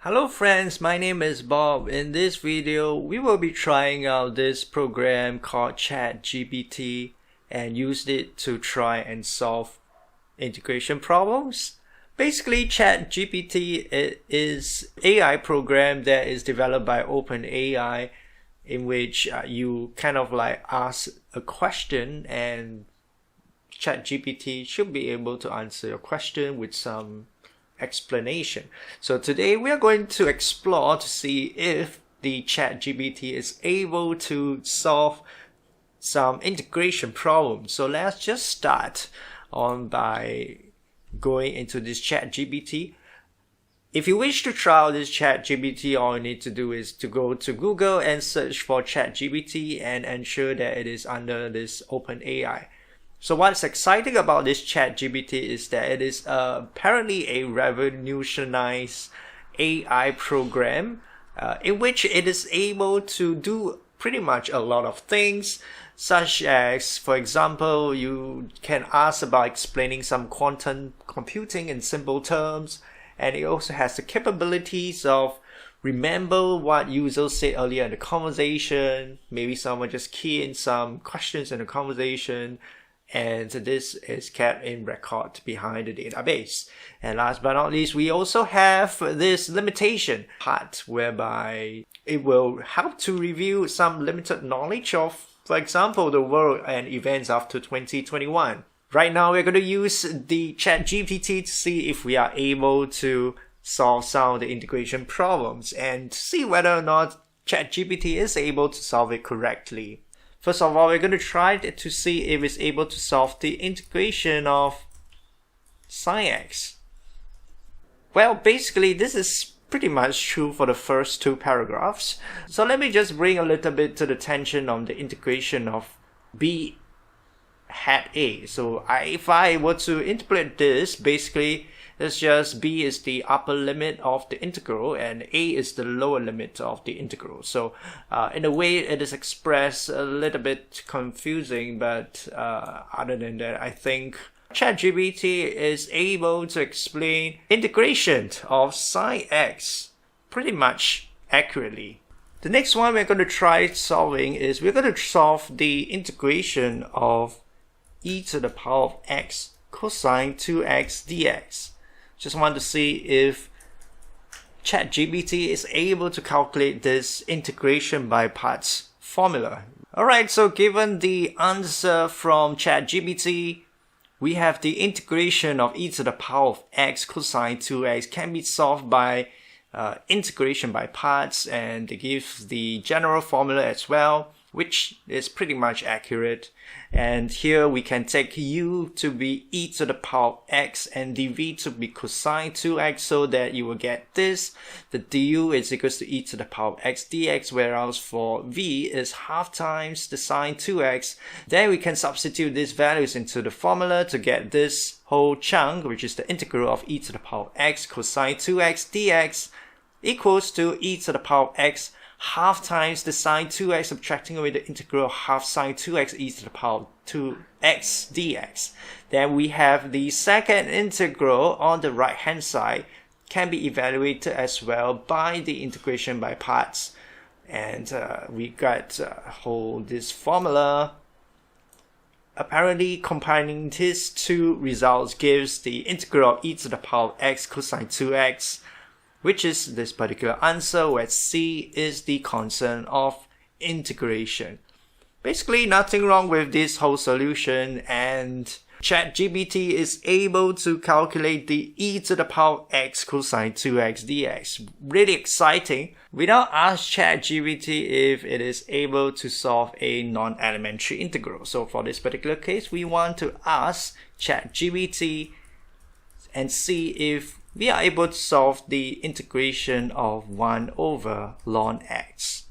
Hello friends, my name is Bob. In this video, we will be trying out this program called Chat GPT and use it to try and solve integration problems. Basically, Chat GPT is AI program that is developed by OpenAI, in which you kind of like ask a question and Chat GPT should be able to answer your question with some explanation. So today we are going to explore to see if the Chat GPT is able to solve some integration problems. So let's just start on by going into this Chat GPT. If you wish to try out this Chat GPT, all you need to do is to go to Google and search for Chat GPT and ensure that it is under this OpenAI. So what's exciting about this Chat GPT is that it is apparently a revolutionized AI program in which it is able to do pretty much a lot of things, such as, for example, you can ask about explaining some quantum computing in simple terms, and it also has the capabilities of remember what users said earlier in the conversation. Maybe someone just key in some questions in the conversation, and this is kept in record behind the database. And last but not least, we also have this limitation part whereby it will help to review some limited knowledge of, for example, the world and events after 2021. Right now, we're going to use the ChatGPT to see if we are able to solve some of the integration problems and see whether or not ChatGPT is able to solve it correctly. First of all, we're going to try to see if it's able to solve the integration of sin x. Well, basically, this is pretty much true for the first two paragraphs. So let me just bring a little bit to the attention on the integration of b hat a. So if I were to interpret this, basically, it's just b is the upper limit of the integral and a is the lower limit of the integral. So in a way, it is expressed a little bit confusing, but other than that, I think ChatGPT is able to explain integration of sin x pretty much accurately. The next one we're going to try solving is we're going to solve the integration of e to the power of x cosine 2x dx. Just want to see if ChatGPT is able to calculate this integration by parts formula. Alright, so given the answer from ChatGPT, we have the integration of e to the power of x cosine 2x can be solved by integration by parts, and it gives the general formula as well, which is pretty much accurate. And here we can take u to be e to the power of x and dv to be cosine 2x, so that you will get this. The du is equals to e to the power of x dx, whereas for v is half times the sine 2x. Then we can substitute these values into the formula to get this whole chunk, which is the integral of e to the power of x cosine 2x dx equals to e to the power of x half times the sine 2x, subtracting away the integral of half sine 2x e to the power of 2x dx. Then we have the second integral on the right hand side can be evaluated as well by the integration by parts. And we got this formula. Apparently, combining these two results gives the integral of e to the power of x cosine 2x, which is this particular answer, where C is the constant of integration. Basically, nothing wrong with this whole solution, and ChatGPT is able to calculate the e to the power of x cosine 2x dx. Really exciting. We now ask ChatGPT if it is able to solve a non-elementary integral. So for this particular case, we want to ask ChatGPT and see if we are able to solve the integration of 1 over ln x.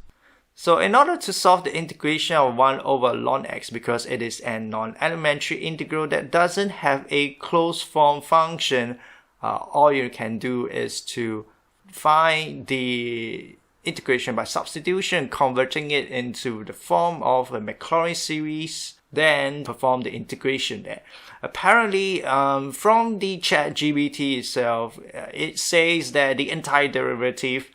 So in order to solve the integration of 1 over ln x, because it is a non-elementary integral that doesn't have a closed form function, all you can do is to find the integration by substitution, converting it into the form of a Maclaurin series then perform the integration there. Apparently, from the ChatGPT itself, it says that the antiderivative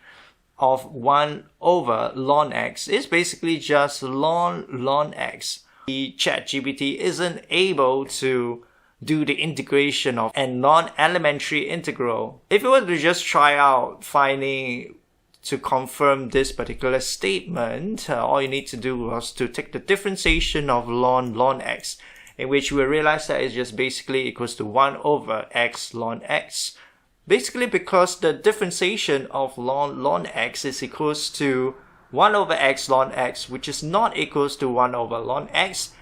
of 1 over ln x is basically just ln x. The ChatGPT isn't able to do the integration of a non-elementary integral. If you were to just try out finding to confirm this particular statement, all you need to do was to take the differentiation of ln x, in which we realize that it's just basically equals to 1 over x ln x. Basically because the differentiation of ln x is equals to 1 over x ln x, which is not equals to 1 over ln x.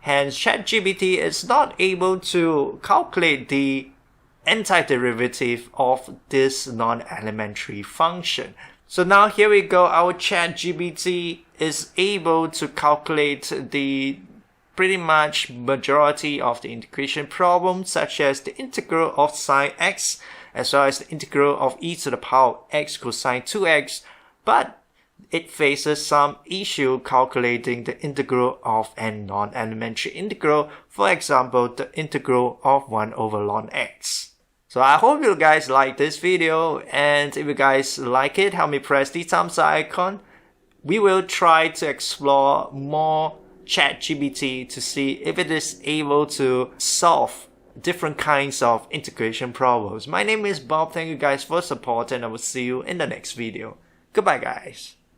Hence, ChatGPT is not able to calculate the antiderivative of this non-elementary function. So now here we go, our ChatGPT is able to calculate the pretty much majority of the integration problems, such as the integral of sine x, as well as the integral of e to the power of x cosine 2x, but it faces some issue calculating the integral of a non-elementary integral, for example, the integral of 1 over ln x. So I hope you guys like this video, and if you guys like it, help me press the thumbs up icon. We will try to explore more ChatGPT to see if it is able to solve different kinds of integration problems. My name is Bob. Thank you guys for support, and I will see you in the next video. Goodbye guys.